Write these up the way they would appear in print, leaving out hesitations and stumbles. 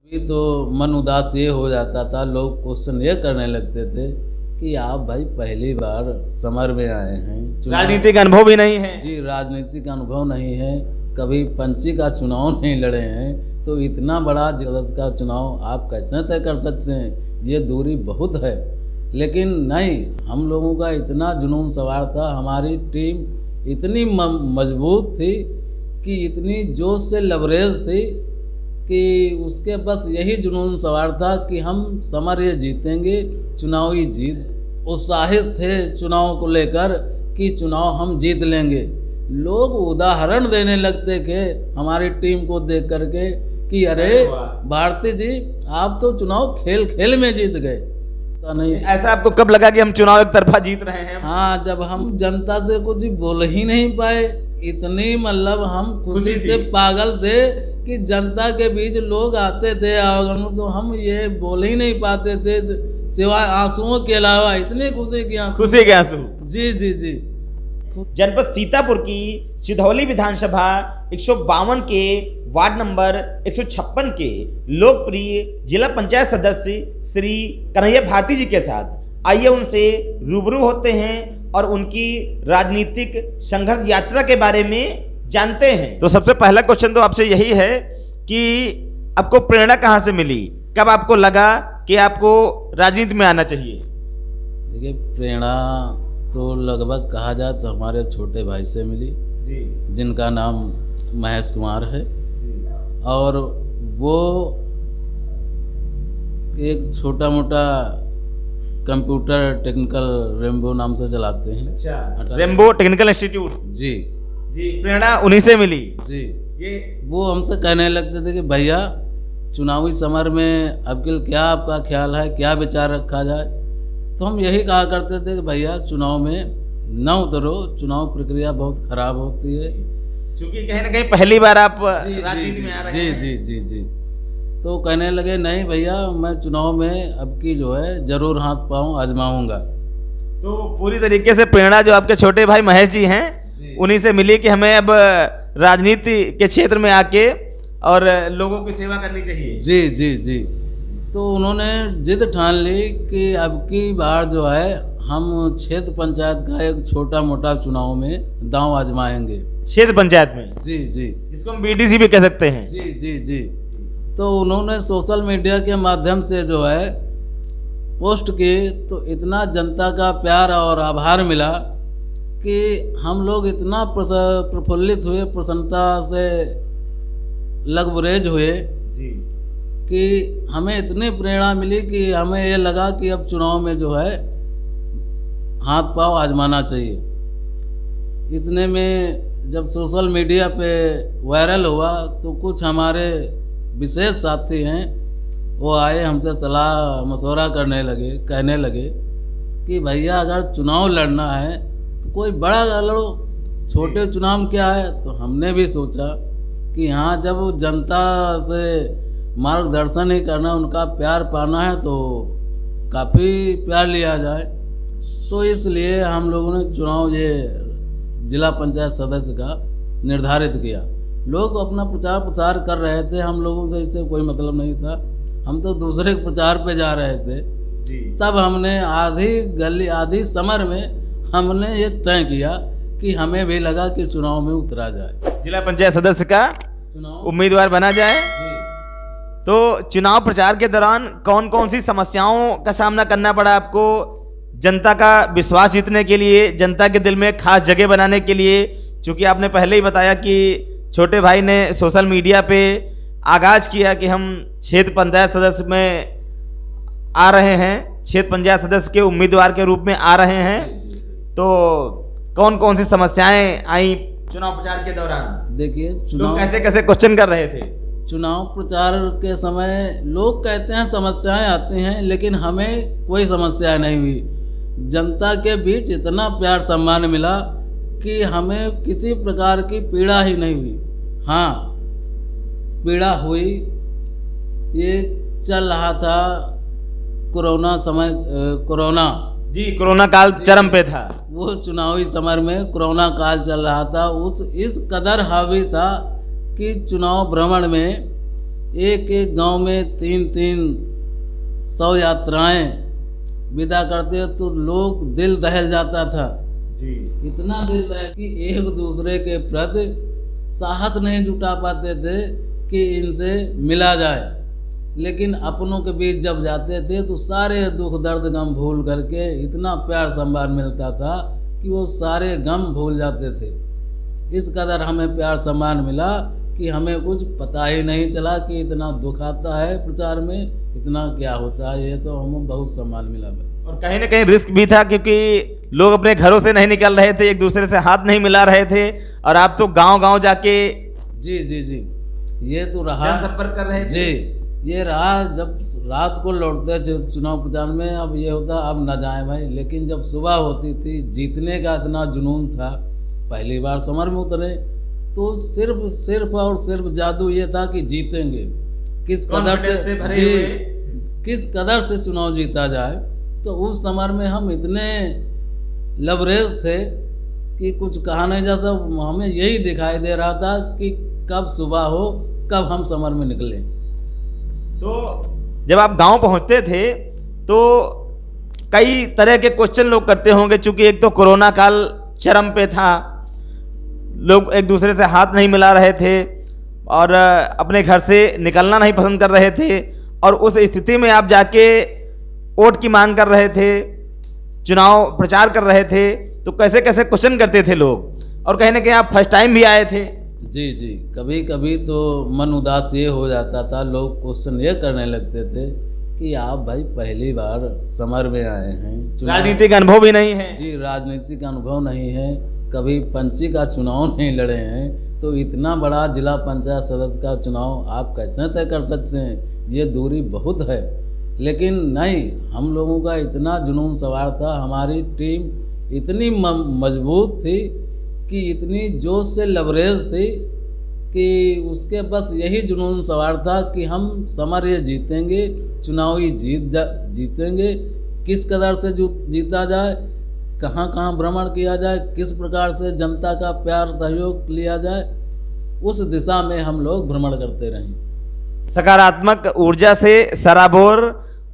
अभी तो मन उदास ये हो जाता था, लोग क्वेश्चन ये करने लगते थे कि आप भाई पहली बार समर में आए हैं, राजनीतिक अनुभव भी नहीं है। जी राजनीतिक अनुभव नहीं है, कभी पंची का चुनाव नहीं लड़े हैं, तो इतना बड़ा सदस्य का चुनाव आप कैसे तय कर सकते हैं? ये दूरी बहुत है। लेकिन नहीं, हम लोगों का इतना जुनून सवार था, हमारी टीम इतनी मजबूत थी कि इतनी जोश से लबरेज थी कि उसके बस यही जुनून सवार था कि हम समर ये जीतेंगे, चुनावी जीत। उत्साहित थे चुनाव को लेकर कि चुनाव हम जीत लेंगे। लोग उदाहरण देने लगते थे हमारी टीम को देख करके कि अरे भारती जी, आप तो चुनाव खेल खेल में जीत गए। नहीं, ऐसा आपको कब लगा कि हम चुनाव एक तरफा जीत रहे हैं? हाँ, जब हम जनता से कुछ बोल ही नहीं पाए, इतनी मतलब हम खुशी से पागल थे कि जनता के बीच लोग आते थे और तो हम ये बोल ही नहीं पाते थे सिवाय आंसुओं के अलावा। इतनी खुशी के आंसू। जी जी जी। जनपद सीतापुर की सिधौली विधानसभा 152 के वार्ड नंबर 156 के लोकप्रिय जिला पंचायत सदस्य श्री कन्हैया भारती जी के साथ आइए उनसे रूबरू होते हैं और उनकी राजनीतिक संघर्ष यात्रा के बारे में जानते हैं। तो सबसे पहला क्वेश्चन तो आपसे यही है कि आपको प्रेरणा कहाँ से मिली? कब आपको लगा कि आपको राजनीति में आना चाहिए? देखिए, प्रेरणा तो लगभग कहा जाए तो हमारे छोटे भाई से मिली जी, जिनका नाम महेश कुमार है जी। और वो एक छोटा मोटा कंप्यूटर टेक्निकल रेम्बो नाम से चलाते हैं। अच्छा, रेम्बो टेक्निकल इंस्टीट्यूट। जी जी, प्रेरणा उन्हीं से मिली जी। ये वो हमसे कहने लगते थे कि भैया, चुनावी समर में अब क्या आपका ख्याल है, क्या विचार रखा जाए? तो हम यही कहा करते थे कि भैया, चुनाव में न उतरो, चुनाव प्रक्रिया बहुत खराब होती है। क्योंकि कहीं ना कहीं पहली बार आप राजनीति में आ रहे हैं। जी जी जी जी। तो कहने लगे नहीं भैया, मैं चुनाव में अब की जो है जरूर हाथ पाँव आजमाऊंगा। तो पूरी तरीके से प्रेरणा जो आपके छोटे भाई महेश जी हैं उन्हीं से मिली कि हमें अब राजनीति के क्षेत्र में आके और लोगों की सेवा करनी चाहिए। जी जी जी। तो उन्होंने जिद ठान ली कि अब की बार जो है हम क्षेत्र पंचायत का एक छोटा मोटा चुनाव में दांव आजमाएंगे। क्षेत्र पंचायत में? जी जी, जिसको हम बीडीसी भी कह सकते हैं। जी जी जी। तो उन्होंने सोशल मीडिया के माध्यम से जो है पोस्ट की, तो इतना जनता का प्यार और आभार मिला कि हम लोग इतना प्रफुल्लित हुए, प्रसन्नता से लगबरेज हुए जी, कि हमें इतनी प्रेरणा मिली कि हमें ये लगा कि अब चुनाव में जो है हाथ पांव आजमाना चाहिए। इतने में जब सोशल मीडिया पे वायरल हुआ तो कुछ हमारे विशेष साथी हैं, वो आए, हमसे सलाह मशवरा करने लगे, कहने लगे कि भैया, अगर चुनाव लड़ना है तो कोई बड़ा लड़ो, छोटे चुनाव क्या है? तो हमने भी सोचा कि हाँ, जब जनता से मार्गदर्शन ही करना, उनका प्यार पाना है तो काफ़ी प्यार लिया जाए। तो इसलिए हम लोगों ने चुनाव ये जिला पंचायत सदस्य का निर्धारित किया। लोग अपना प्रचार प्रसार कर रहे थे, हम लोगों से इससे कोई मतलब नहीं था, हम तो दूसरे के प्रचार पे जा रहे थे जी। तब हमने आधी समर में हमने ये तय किया कि हमें भी लगा कि चुनाव में उतरा जाए, जिला पंचायत सदस्य का चुनाव उम्मीदवार बना जाए। तो चुनाव प्रचार के दौरान कौन कौन सी समस्याओं का सामना करना पड़ा आपको? जनता का विश्वास जीतने के लिए, जनता के दिल में खास जगह बनाने के लिए, क्योंकि आपने पहले ही बताया कि छोटे भाई ने सोशल मीडिया पे आगाज किया कि हम क्षेत्र पंचायत सदस्य में आ रहे हैं, क्षेत्र पंचायत सदस्य के उम्मीदवार के रूप में आ रहे हैं। तो कौन कौन सी समस्याएं आई चुनाव प्रचार के दौरान? देखिए, चुनाव कैसे कैसे क्वेश्चन कर रहे थे? चुनाव प्रचार के समय लोग कहते हैं समस्याएं आती हैं, लेकिन हमें कोई समस्या नहीं हुई। जनता के बीच इतना प्यार सम्मान मिला कि हमें किसी प्रकार की पीड़ा ही नहीं हुई। हाँ, पीड़ा हुई, ये चल रहा था कोरोना समय, कोरोना जी, कोरोना काल चरम पे था। वो चुनावी समर में कोरोना काल चल रहा था, इस कदर हावी था कि चुनाव भ्रमण में एक एक गांव में 300 यात्राएं विदा करते तो लोग दिल दहल जाता था जी। इतना दिल दहल कि एक दूसरे के प्रति साहस नहीं जुटा पाते थे कि इनसे मिला जाए। लेकिन अपनों के बीच जब जाते थे तो सारे दुख दर्द गम भूल करके इतना प्यार सम्मान मिलता था कि वो सारे गम भूल जाते थे। इस कदर हमें प्यार सम्मान मिला कि हमें कुछ पता ही नहीं चला कि इतना दुख आता है प्रचार में, इतना क्या होता है। ये तो हमें बहुत सम्मान मिला। और कहीं ना कहीं रिस्क भी था क्योंकि लोग अपने घरों से नहीं निकल रहे थे, एक दूसरे से हाथ नहीं मिला रहे थे, और आप तो गांव-गांव जाके जी जी जी ये तो रहा, संपर्क कर रहे थे जी। ये रहा जब रात को लौटते थे चुनाव प्रचार में, अब ये होता अब न जाए भाई। लेकिन जब सुबह होती थी, जीतने का इतना जुनून था। पहली बार समर में उतरे तो सिर्फ और सिर्फ जादू ये था कि जीतेंगे, किस कदर से जी किस कदर से चुनाव जीता जाए। तो उस समर में हम इतने लबरेज थे कि कुछ कहा नहीं जा सकता। हमें यही दिखाई दे रहा था कि कब सुबह हो, कब हम समर में निकलें। तो जब आप गांव पहुंचते थे तो कई तरह के क्वेश्चन लोग करते होंगे, चूंकि एक तो कोरोना काल चरम पे था, लोग एक दूसरे से हाथ नहीं मिला रहे थे और अपने घर से निकलना नहीं पसंद कर रहे थे, और उस स्थिति में आप जाके वोट की मांग कर रहे थे, चुनाव प्रचार कर रहे थे, तो कैसे कैसे क्वेश्चन करते थे लोग। और कहीं ना कहीं आप फर्स्ट टाइम भी आए थे। जी जी कभी कभी तो मन उदास ये हो जाता था, लोग क्वेश्चन ये करने लगते थे कि आप भाई पहली बार समर में आए हैं, राजनीतिक अनुभव भी नहीं है। जी राजनीतिक अनुभव नहीं है, कभी पंची का चुनाव नहीं लड़े हैं, तो इतना बड़ा जिला पंचायत सदस्य का चुनाव आप कैसे तय कर सकते हैं, ये दूरी बहुत है। लेकिन नहीं, हम लोगों का इतना जुनून सवार था, हमारी टीम इतनी मजबूत थी कि इतनी जोश से लबरेज थी कि उसके बस यही जुनून सवार था कि हम समर ये जीतेंगे, चुनावी जीतेंगे। किस कदर से जीता जाए, कहाँ कहाँ भ्रमण किया जाए, किस प्रकार से जनता का प्यार सहयोग लिया जाए, उस दिशा में हम लोग भ्रमण करते रहें। सकारात्मक ऊर्जा से सराबोर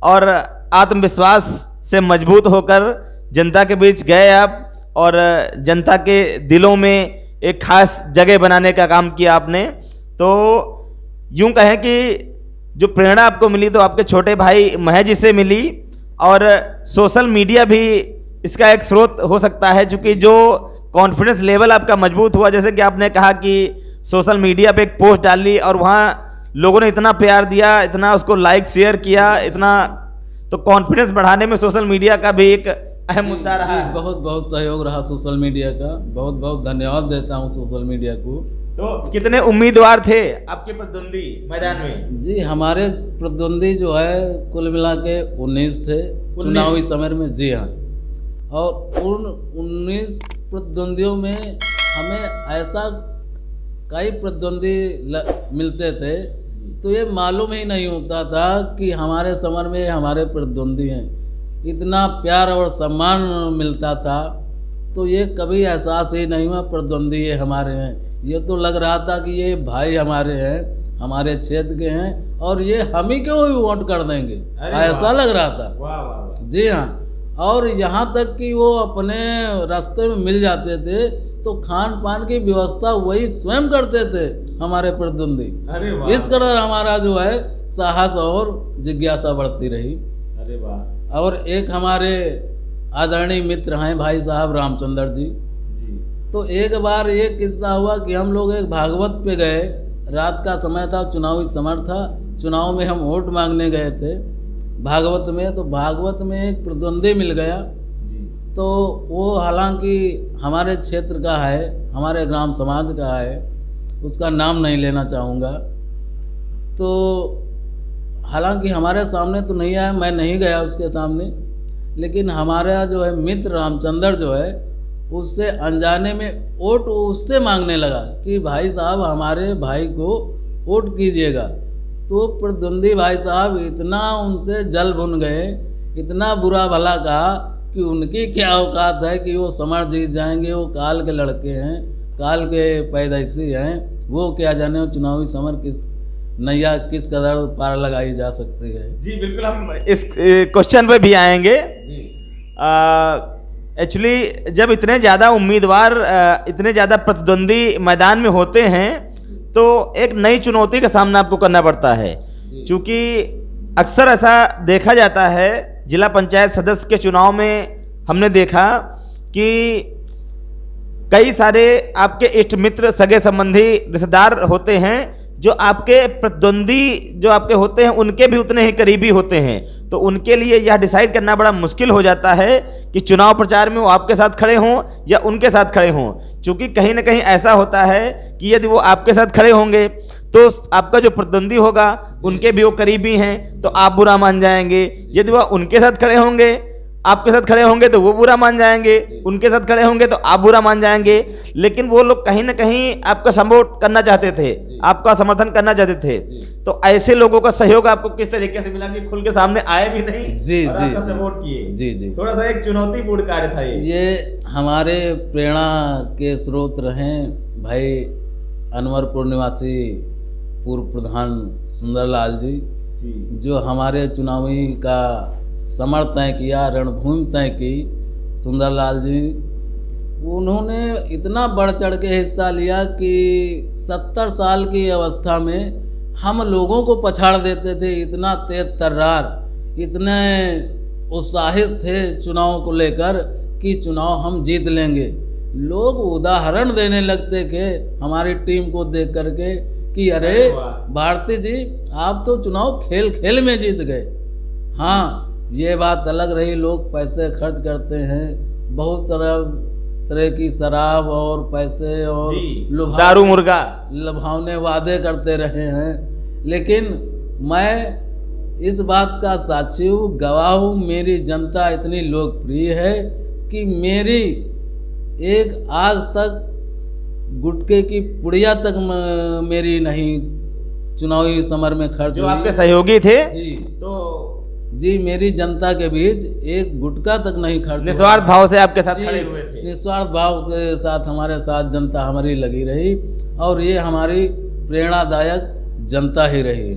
और आत्मविश्वास से मजबूत होकर जनता के बीच गए आप, और जनता के दिलों में एक खास जगह बनाने का काम किया आपने। तो यूं कहें कि जो प्रेरणा आपको मिली तो आपके छोटे भाई महज से मिली, और सोशल मीडिया भी इसका एक स्रोत हो सकता है, क्योंकि जो कॉन्फिडेंस लेवल आपका मजबूत हुआ, जैसे कि आपने कहा कि सोशल मीडिया पे एक पोस्ट डाली और वहाँ लोगों ने इतना प्यार दिया, इतना उसको लाइक शेयर किया, इतना, तो कॉन्फिडेंस बढ़ाने में सोशल मीडिया का भी एक अहम मुद्दा रहा है। बहुत बहुत सहयोग रहा सोशल मीडिया का, बहुत बहुत धन्यवाद देता हूँ सोशल मीडिया को। तो कितने उम्मीदवार थे आपके प्रतिद्वंदी मैदान में? जी हमारे प्रतिद्वंदी जो है कुल मिला के 19 थे चुनावी समय में। जी हाँ, और उन 19 प्रतिद्वंदियों में हमें ऐसा कई प्रतिद्वंदी मिलते थे तो ये मालूम ही नहीं होता था कि हमारे समर में हमारे प्रतिद्वंदी हैं। इतना प्यार और सम्मान मिलता था तो ये कभी एहसास ही नहीं हुआ प्रतिद्वंदी ये हमारे हैं। ये तो लग रहा था कि ये भाई हमारे हैं, हमारे क्षेत्र के हैं, और ये हम ही क्यों वोट कर देंगे, ऐसा लग रहा था। वाह वाह वाह। जी हाँ, और यहाँ तक कि वो अपने रास्ते में मिल जाते थे तो खान पान की व्यवस्था वही स्वयं करते थे हमारे प्रतिद्वंदी। अरे वाह। इस कदर हमारा जो है साहस और जिज्ञासा बढ़ती रही। अरे वाह। और एक हमारे आदरणीय मित्र हैं भाई साहब रामचंद्र जी। तो एक बार ये किस्सा हुआ कि हम लोग एक भागवत पे गए, रात का समय था, चुनावी समर था, चुनाव में हम वोट मांगने गए थे भागवत में। तो भागवत में एक प्रतिद्वंदी मिल गया, तो वो हालांकि हमारे क्षेत्र का है, हमारे ग्राम समाज का है, उसका नाम नहीं लेना चाहूँगा। तो हालांकि हमारे सामने तो नहीं आया, मैं नहीं गया उसके सामने, लेकिन हमारा जो है मित्र रामचंद्र जो है उससे अनजाने में वोट उससे मांगने लगा कि भाई साहब हमारे भाई को वोट कीजिएगा। तो प्रतिद्वंदी भाई साहब इतना उनसे जल भुन गए, इतना बुरा भला कहा कि उनकी क्या औकात है कि वो समर जीत जाएंगे, वो काल के लड़के हैं, काल के पैदाइशी हैं, वो क्या जाने वो चुनावी समर किस नैया किस कदर पार लगाई जा सकती है। जी बिल्कुल, हम इस क्वेश्चन पे भी आएंगे। जी एक्चुअली जब इतने ज़्यादा उम्मीदवार इतने ज़्यादा प्रतिद्वंदी मैदान में होते हैं तो एक नई चुनौती का सामना आपको करना पड़ता है, क्योंकि अक्सर ऐसा देखा जाता है जिला पंचायत सदस्य के चुनाव में हमने देखा कि कई सारे आपके इष्ट मित्र सगे संबंधी रिश्तेदार होते हैं जो आपके प्रतिद्वंदी जो आपके होते हैं उनके भी उतने ही करीबी होते हैं, तो उनके लिए यह डिसाइड करना बड़ा मुश्किल हो जाता है कि चुनाव प्रचार में वो आपके साथ खड़े हों या उनके साथ खड़े हों, क्योंकि कहीं ना कहीं ऐसा होता है कि यदि वो आपके साथ खड़े होंगे तो आपका जो प्रतिद्वंदी होगा उनके भी वो करीबी हैं तो आप बुरा मान जाएंगे, यदि वह उनके साथ खड़े होंगे आपके साथ खड़े होंगे तो वो बुरा मान जाएंगे, उनके साथ खड़े होंगे तो आप बुरा मान जाएंगे। लेकिन वो लोग कहीं ना कहीं आपका सपोर्ट करना चाहते थे, आपका समर्थन करना चाहते थे, तो ऐसे लोगों का सहयोग आपको किस तरीके से मिला कि खुल के सामने आए भी नहीं जी और जी आपका सपोर्ट किए? जी जी थोड़ा सा एक चुनौतीपूर्ण कार्य था ये हमारे प्रेरणा के स्रोत रहे भाई अनवरपुर निवासी पूर्व प्रधान सुंदरलाल जी, जो हमारे चुनावी का समर तय किया, रणभूमि तय की। सुंदरलाल जी उन्होंने इतना बढ़ चढ़ के हिस्सा लिया कि 70 साल की अवस्था में हम लोगों को पछाड़ देते थे, इतना तेज तर्रार, इतने उत्साहित थे चुनाव को लेकर कि चुनाव हम जीत लेंगे। लोग उदाहरण देने लगते थे हमारी टीम को देख करके कि अरे भारती जी आप तो चुनाव खेल खेल में जीत गए। हाँ, ये बात अलग रही, लोग पैसे खर्च करते हैं, बहुत तरह की शराब और पैसे और दारू मुर्गा लुभावने वादे करते रहे हैं, लेकिन मैं इस बात का साक्षी हूँ, गवाह हूँ, मेरी जनता इतनी लोकप्रिय है कि मेरी एक आज तक गुटके की पुड़िया तक मेरी नहीं चुनावी समर में खर्च जो आपके सहयोगी थे जी, तो जी मेरी जनता के बीच एक गुटका तक नहीं खर्च, निस्वार्थ भाव से आपके साथ खड़े हुए थे। निस्वार्थ भाव के साथ हमारे साथ जनता हमारी लगी रही और ये हमारी प्रेरणादायक जनता ही रही।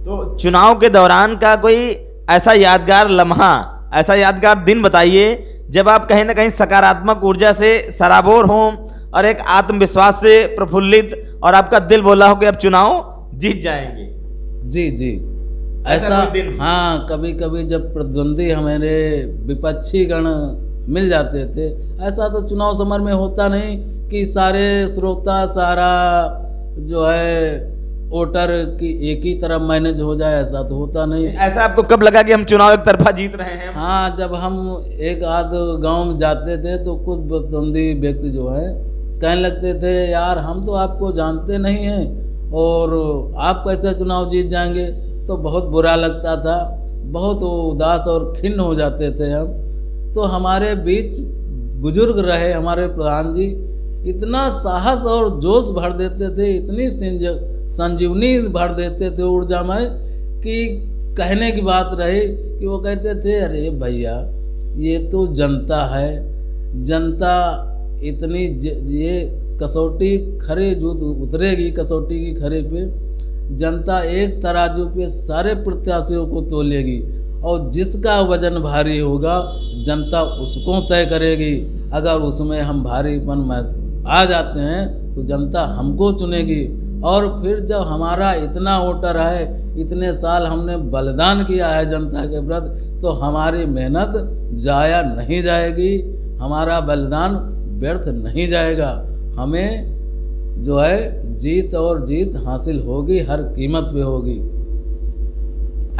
तो चुनाव के दौरान का कोई ऐसा यादगार लम्हा, ऐसा यादगार दिन बताइए जब आप कहीं ना कहीं सकारात्मक ऊर्जा से सराबोर हों और एक आत्मविश्वास से प्रफुल्लित और आपका दिल बोला हो कि अब चुनाव जीत जाएंगे। जी जी ऐसा हाँ, कभी कभी जब प्रतिद्वंदी हमारे विपक्षी गण मिल जाते थे, ऐसा तो चुनाव समर में होता नहीं कि सारे श्रोता सारा जो है वोटर की एक ही तरफ मैनेज हो जाए, ऐसा तो होता नहीं। ऐसा आपको कब लगा कि हम चुनाव एक तरफा जीत रहे हैं? हाँ, जब हम एक आध गांव में जाते थे तो कुछ प्रतिद्वंदी व्यक्ति जो है कहने लगते थे यार हम तो आपको जानते नहीं हैं और आप कैसे चुनाव जीत जाएंगे, तो बहुत बुरा लगता था, बहुत उदास और खिन्न हो जाते थे हम। तो हमारे बीच बुजुर्ग रहे हमारे प्रधान जी, इतना साहस और जोश भर देते थे, इतनी संजीवनी भर देते थे ऊर्जा में कि कहने की बात रही कि वो कहते थे अरे भैया ये तो जनता है, जनता इतनी ये कसौटी खरे जो उतरेगी कसौटी की खरे पे, जनता एक तराजू पे सारे प्रत्याशियों को तोलेगी और जिसका वजन भारी होगा जनता उसको तय करेगी। अगर उसमें हम भारीपन में आ जाते हैं तो जनता हमको चुनेगी और फिर जब हमारा इतना वोटर है, इतने साल हमने बलिदान किया है जनता के प्रति, तो हमारी मेहनत जाया नहीं जाएगी, हमारा बलिदान व्यर्थ नहीं जाएगा। हमें जो है जीत और जीत हासिल होगी, हर कीमत पे होगी।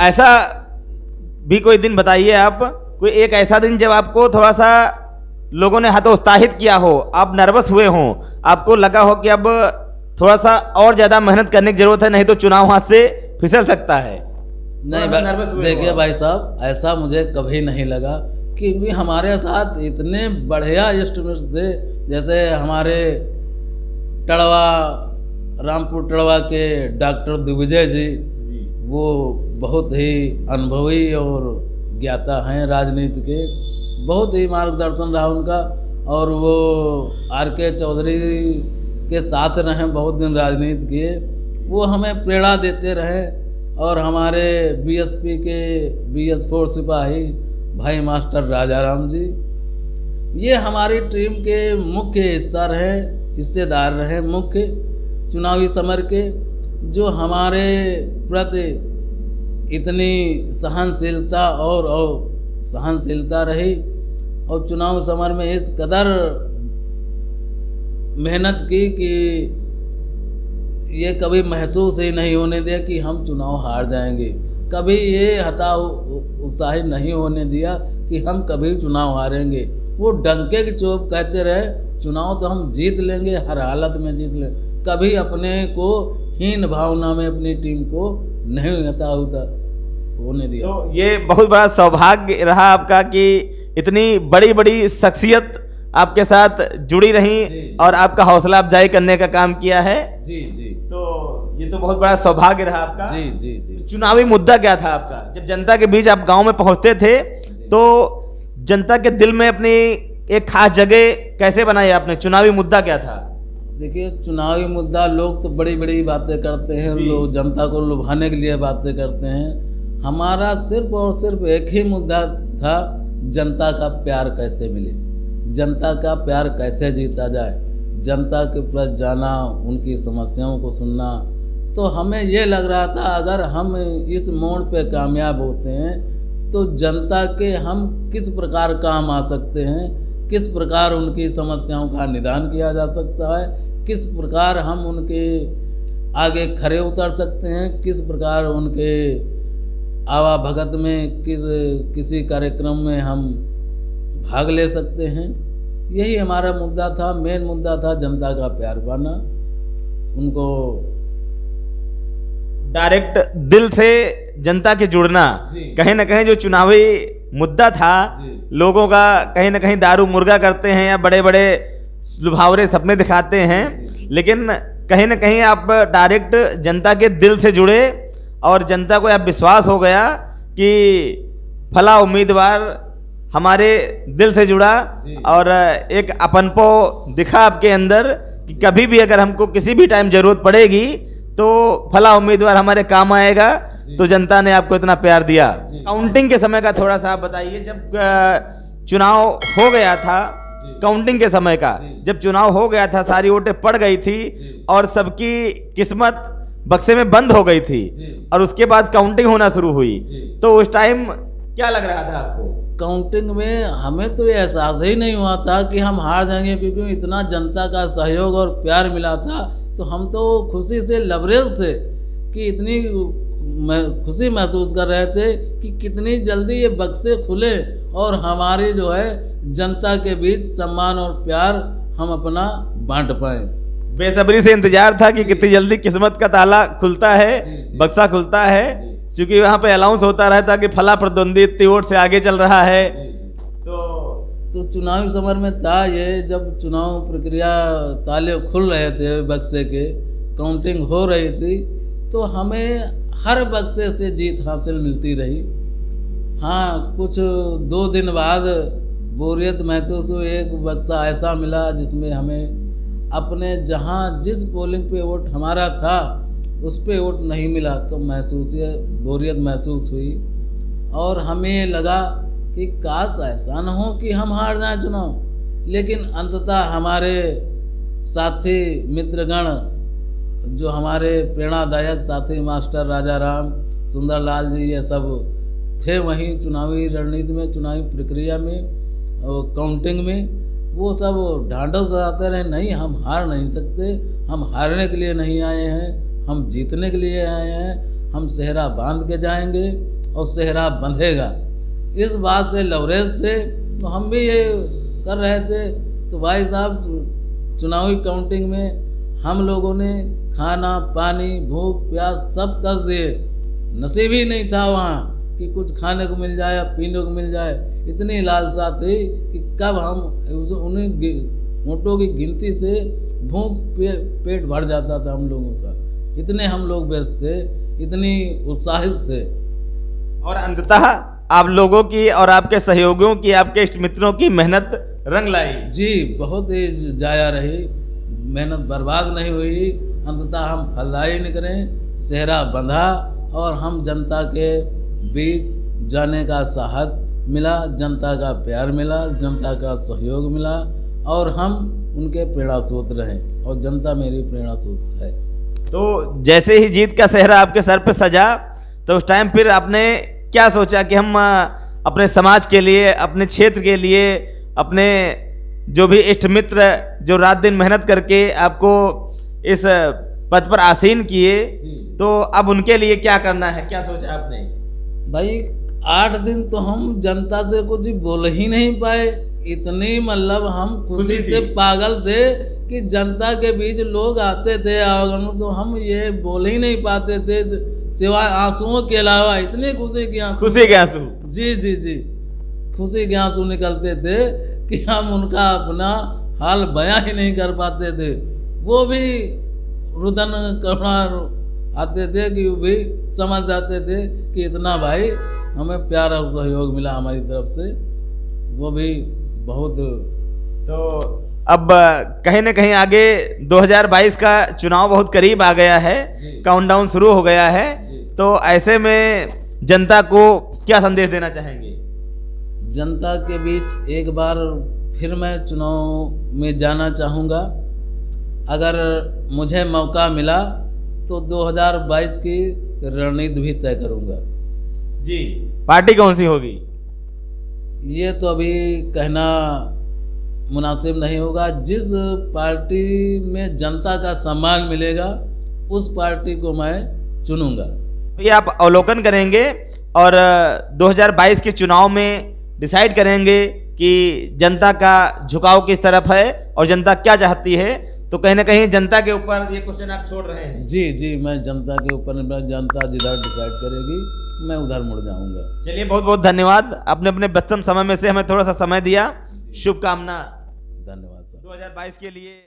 ऐसा भी कोई दिन बताइए आप, कोई एक ऐसा दिन जब आपको थोड़ा सा लोगों ने हतोत्साहित किया हो, आप नर्वस हुए हों, आपको लगा हो कि अब थोड़ा सा और ज़्यादा मेहनत करने की जरूरत है, नहीं तो चुनाव हाथ से फिसल सकता है। नहीं देखिए भाई साहब, ऐसा मुझे कभी नहीं लगा कि भी हमारे साथ इतने बढ़िया इष्टमित्र थे, जैसे हमारे टड़वा रामपुर टड़वा के डॉक्टर दिग्विजय जी, वो बहुत ही अनुभवी और ज्ञाता हैं राजनीति के, बहुत ही मार्गदर्शन रहा उनका। और वो आर के चौधरी के साथ रहे, बहुत दिन राजनीति किए वो हमें प्रेरणा देते रहे। और हमारे बीएसपी के BS4 सिपाही भाई मास्टर राजाराम जी, ये हमारी टीम के मुख्य हिस्सेदार रहे, मुख्य चुनावी समर के, जो हमारे प्रति इतनी सहनशीलता और सहनशीलता रही और चुनाव समर में इस कदर मेहनत की कि ये कभी महसूस ही नहीं होने दिया कि हम चुनाव हार जाएंगे। कभी ये उत्साहित नहीं होने दिया कि हम कभी चुनाव हारेंगे। वो डंके की चोप कहते रहे, चुनाव तो हम जीत लेंगे, हर हालत में जीत लेंगे। कभी अपने को हीन भावना में अपनी टीम को नहीं होने दिया। तो ये बहुत बड़ा सौभाग्य रहा आपका कि इतनी बड़ी बड़ी शख्सियत आपके साथ जुड़ी रही और आपका हौसला अफजाई करने का काम किया है। जी जी। तो ये तो बहुत बड़ा सौभाग्य रहा आपका। जी जी जी। चुनावी मुद्दा क्या था आपका? जब जनता के बीच आप गांव में पहुंचते थे तो जनता के दिल में अपनी एक खास जगह कैसे बनाई आपने? चुनावी मुद्दा क्या था? देखिए, चुनावी मुद्दा, लोग तो बड़ी बड़ी बातें करते हैं, लोग जनता को लुभाने के लिए बातें करते हैं। हमारा सिर्फ और सिर्फ एक ही मुद्दा था, जनता का प्यार कैसे मिले, जनता का प्यार कैसे जीता जाए, जनता के पास जाना, उनकी समस्याओं को सुनना। तो हमें ये लग रहा था अगर हम इस मोड़ पे कामयाब होते हैं तो जनता के हम किस प्रकार काम आ सकते हैं, किस प्रकार उनकी समस्याओं का निदान किया जा सकता है, किस प्रकार हम उनके आगे खड़े उतर सकते हैं, किस प्रकार उनके आवा भगत में किसी कार्यक्रम में हम भाग ले सकते हैं। यही हमारा मुद्दा था, मेन मुद्दा था जनता का प्यार पाना, उनको डायरेक्ट दिल से जनता के जुड़ना। कहीं ना कहीं जो चुनावी मुद्दा था, लोगों का कहीं ना कहीं दारू मुर्गा करते हैं या बड़े बड़े लुभावरे सपने दिखाते हैं, लेकिन कहीं ना कहीं आप डायरेक्ट जनता के दिल से जुड़े और जनता को यह विश्वास हो गया कि फला उम्मीदवार हमारे दिल से जुड़ा और एक अपनपो दिखा आपके अंदर कि कभी भी अगर हमको किसी भी टाइम जरूरत पड़ेगी तो फला उम्मीदवार हमारे काम आएगा। तो जनता ने आपको इतना प्यार दिया। काउंटिंग के समय का थोड़ा सा आप बताइए, जब चुनाव हो गया था, काउंटिंग के समय का, जब चुनाव हो गया था, सारी वोटें पड़ गई थी और सबकी किस्मत बक्से में बंद हो गई थी और उसके बाद काउंटिंग होना शुरू हुई, तो उस टाइम क्या लग रहा था आपको? काउंटिंग में हमें तो ये एहसास ही नहीं हुआ था कि हम हार जाएंगे, क्योंकि इतना जनता का सहयोग और प्यार मिला था। तो हम तो खुशी से लबरेज थे कि इतनी खुशी महसूस कर रहे थे कि कितनी जल्दी ये बक्से खुले और हमारी जो है जनता के बीच सम्मान और प्यार हम अपना बांट पाए। बेसब्री से इंतजार था कि कितनी जल्दी किस्मत का ताला खुलता है, बक्सा खुलता है, क्योंकि वहाँ पे अनाउंस होता रहता कि फला प्रतिद्वंदी इतनी वोट से आगे चल रहा है। तो चुनावी समर में था ये, जब चुनाव प्रक्रिया ताले खुल रहे थे, बक्से के काउंटिंग हो रही थी, तो हमें हर बक्से से जीत हासिल मिलती रही। हाँ, कुछ 2 दिन बाद बोरियत महसूस हुई। एक बक्सा ऐसा मिला जिसमें हमें अपने जहाँ जिस पोलिंग पे वोट हमारा था उस पे वोट नहीं मिला, तो बोरियत महसूस हुई और हमें लगा कि काश ऐसा न हो कि हम हार जाएं चुनाव। लेकिन अंततः हमारे साथी मित्रगण, जो हमारे प्रेरणादायक साथी मास्टर राजाराम, सुंदरलाल जी, ये सब थे वहीं चुनावी रणनीति में, चुनावी प्रक्रिया में और काउंटिंग में। वो सब ढांढस बताते रहे, नहीं हम हार नहीं सकते, हम हारने के लिए नहीं आए हैं, हम जीतने के लिए आए हैं, हम सेहरा बांध के जाएंगे और सेहरा बंधेगा। इस बात से लवरेज थे, तो हम भी ये कर रहे थे। तो भाई साहब, चुनावी काउंटिंग में हम लोगों ने खाना पानी भूख प्यास सब तस दिए। नसीब ही नहीं था वहाँ कि कुछ खाने को मिल जाए या पीने को मिल जाए। इतनी लालसा थी कि कब हम उन्हें वोटों की गिनती से भूख पेट भर जाता था हम लोगों का। इतने हम लोग व्यस्त थे, इतनी उत्साहित थे। और अंततः आप लोगों की और आपके सहयोगियों की, आपके इष्ट मित्रों की मेहनत रंग लाई। जी, बहुत ही जाया रही, मेहनत बर्बाद नहीं हुई। अंततः हम फलदायी निकले, सेहरा बंधा और हम जनता के बीच जाने का साहस मिला, जनता का प्यार मिला, जनता का सहयोग मिला और हम उनके प्रेरणा स्रोत रहे और जनता मेरी प्रेरणा स्रोत है। तो जैसे ही जीत का सेहरा आपके सर पे सजा तो उस टाइम फिर आपने क्या सोचा कि हम अपने समाज के लिए, अपने क्षेत्र के लिए, अपने जो भी इष्ट मित्र जो रात दिन मेहनत करके आपको इस पद पर आसीन किए, तो अब उनके लिए क्या करना है, क्या सोचा आपने? भाई 8 दिन तो हम जनता से कुछ बोल ही नहीं पाए, इतनी मतलब हम खुशी से पागल थे कि जनता के बीच लोग आते थे आवागमन तो हम ये बोल ही नहीं पाते थे सिवाय आंसुओं के अलावा। इतनी खुशी के आंसू, खुशी के आंसू, जी जी जी, खुशी के आंसू निकलते थे कि हम उनका अपना हाल बयां ही नहीं कर पाते थे। वो भी रुदन करुणा आते थे कि वो भी समझ जाते थे कि इतना भाई हमें प्यार और सहयोग मिला हमारी तरफ से, वो भी बहुत। तो अब कहीं ना कहीं आगे 2022 का चुनाव बहुत करीब आ गया है, काउंटडाउन शुरू हो गया है, तो ऐसे में जनता को क्या संदेश देना चाहेंगे? जनता के बीच एक बार फिर मैं चुनाव में जाना चाहूँगा। अगर मुझे मौका मिला तो 2022 की रणनीति भी तय करूँगा। जी, पार्टी कौन सी होगी? ये तो अभी कहना मुनासिब नहीं होगा। जिस पार्टी में जनता का सम्मान मिलेगा उस पार्टी को मैं चुनूंगा। ये आप अवलोकन करेंगे और 2022 के चुनाव में डिसाइड करेंगे कि जनता का झुकाव किस तरफ है और जनता क्या चाहती है। तो कहीं ना कहीं जनता के ऊपर ये क्वेश्चन आप छोड़ रहे हैं। जी जी, मैं जनता के ऊपर, जनता जिधर डिसाइड करेगी मैं उधर मुड़ जाऊंगा। चलिए, बहुत बहुत धन्यवाद, आपने अपने व्यस्तम समय में से हमें थोड़ा सा समय दिया। शुभकामना। धन्यवाद सर। 2022 के लिए